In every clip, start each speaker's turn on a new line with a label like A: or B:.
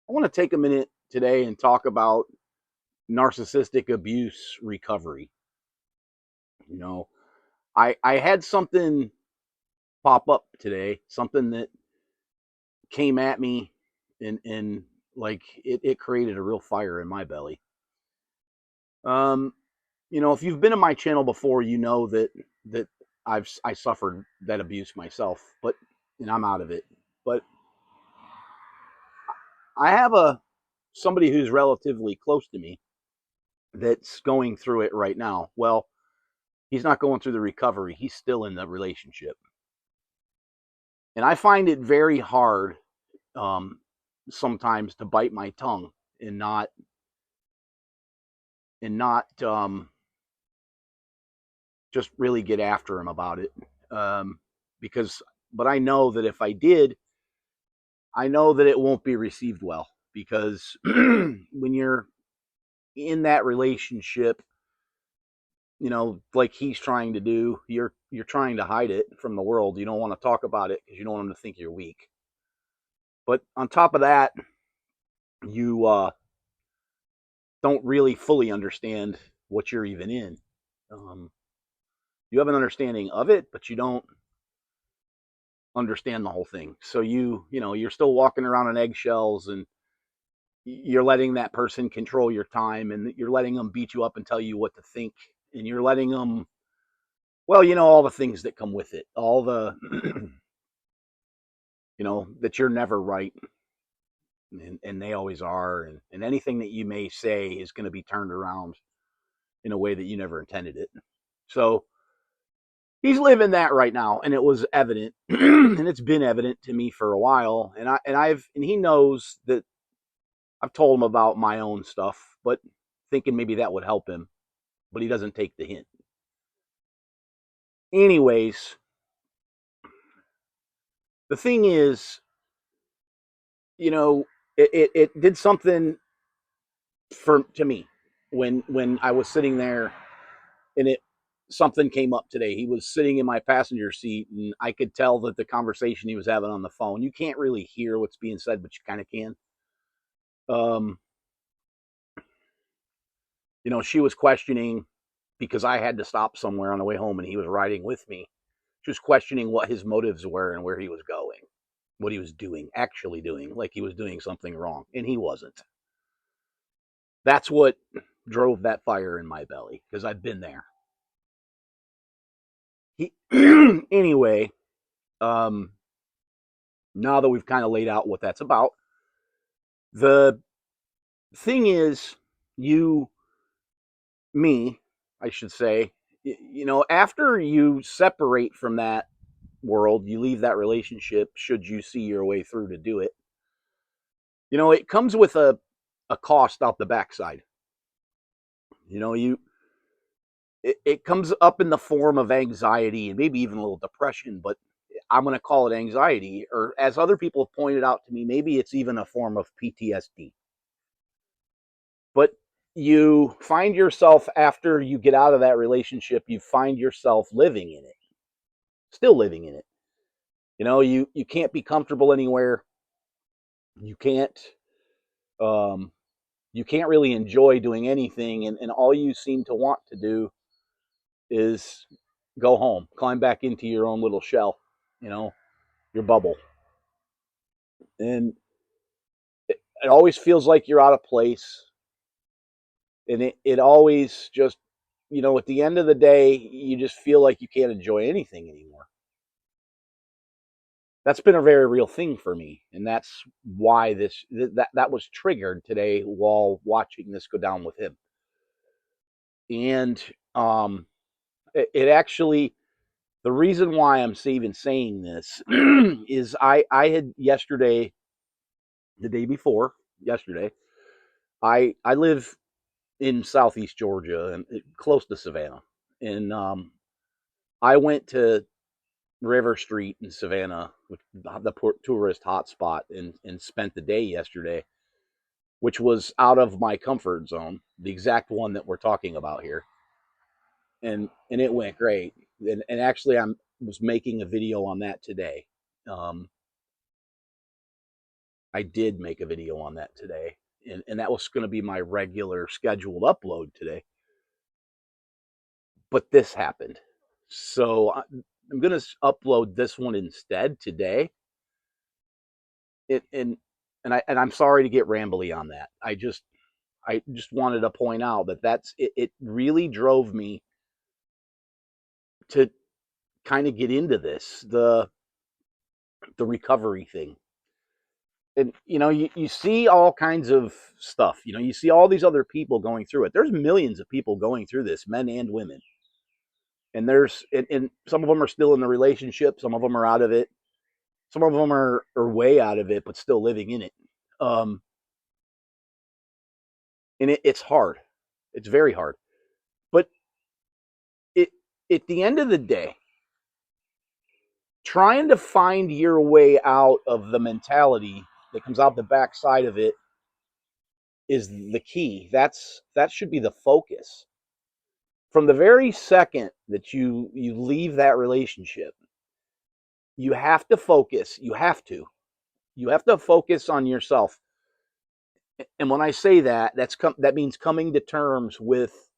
A: I want to take a minute today and talk about narcissistic abuse recovery. You know, I had something pop up today, something that came at me and like it created a real fire in my belly. Um, if you've been in my channel before, you know that I suffered that abuse myself, but and I'm out of it. But I have a somebody who's relatively close to me that's going through it right now. Well, he's not going through the recovery. He's still in the relationship. And I find it very hard um, sometimes to bite my tongue and not just really get after him about it. Because, but I know that if I did, I know that it won't be received well because when you're in that relationship, like he's trying to do, you're trying to hide it from the world. You don't want to talk about it because you don't want them to think you're weak. But on top of that, you don't really fully understand what you're even in. Um, you have an understanding of it, but you don't understand the whole thing. So you're still walking around on eggshells, and you're letting that person control your time, and you're letting them beat you up and tell you what to think, and you're letting them, well, all the things that come with it, all the, that you're never right, and they always are, and anything that you may say is going to be turned around in a way that you never intended it. So he's living that right now, and it was evident, and it's been evident to me for a while. And he knows that I've told him about my own stuff, but thinking maybe that would help him, but he doesn't take the hint. Anyways, the thing is, you know, it did something for to me when I was sitting there, and it something came up today. He was sitting in my passenger seat, and I could tell that the conversation he was having on the phone, you can't really hear what's being said, but you kind of can. Um, she was questioning because I had to stop somewhere on the way home, and he was riding with me. She was questioning what his motives were and where he was going, what he was doing, actually doing, like he was doing something wrong, and he wasn't. That's what drove that fire in my belly because I've been there. He anyway. Um, Now that we've kind of laid out what that's about, the thing is, you, me, I should say, after you separate from that world, you leave that relationship, should you see your way through to do it, it comes with a cost out the backside. You it comes up in the form of anxiety and maybe even a little depression, but I'm going to call it anxiety, or as other people have pointed out to me, maybe it's even a form of PTSD. But you find yourself, after you get out of that relationship, you find yourself living in it, still living in it. You can't be comfortable anywhere. You can't um, you can't really enjoy doing anything, and all you seem to want to do is go home, climb back into your own little shell, you know, your bubble. And it always feels like you're out of place. And it always just, at the end of the day, you just feel like you can't enjoy anything anymore. That's been a very real thing for me. And that's why that was triggered today while watching this go down with him. And um, it actually, the reason why I'm even saying this is I had yesterday, the day before yesterday, I live in southeast Georgia and close to Savannah, and I went to River Street in Savannah, which the tourist hotspot, and spent the day yesterday, which was out of my comfort zone, the exact one that we're talking about here, and it went great. And actually, was making a video on that today. Um, I did make a video on that today, and that was going to be my regular scheduled upload today. But this happened. So I'm going to upload this one instead today. And I'm sorry to get rambly on that. I just wanted to point out that it really drove me to kind of get into this, the recovery thing. And you see all kinds of stuff. You see all these other people going through it. There's millions of people going through this, men and women. And some of them are still in the relationship, some of them are out of it, some of them are way out of it but still living in it. And it's hard. It's very hard. But it at the end of the day, trying to find your way out of the mentality that comes out the backside of it is the key. That should be the focus. From the very second that you leave that relationship, you have to focus. You have to focus on yourself. And when I say that, that means coming to terms with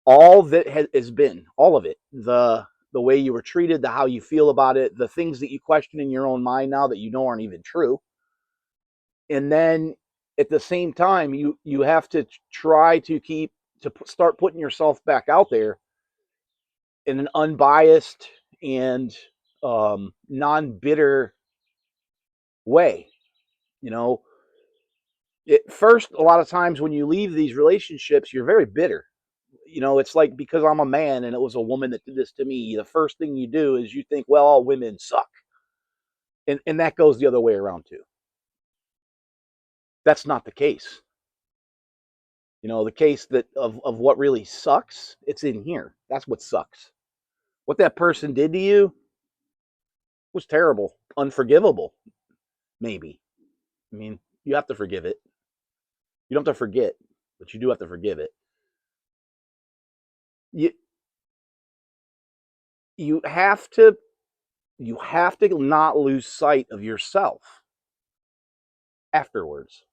A: all that has been, all of it, the way you were treated, the how you feel about it, the things that you question in your own mind now that you know aren't even true. And then at the same time, you have to try to start putting yourself back out there in an unbiased and non-bitter way. You know, first, a lot of times when you leave these relationships, you're very bitter. It's like, because I'm a man and it was a woman that did this to me, the first thing you do is you think, well, all women suck. And that goes the other way around too. That's not the case. The case of what really sucks, it's in here. That's what sucks. What that person did to you was terrible, unforgivable, maybe. I mean, you have to forgive it. You don't have to forget, but you do have to forgive it. You you have to not lose sight of yourself afterwards.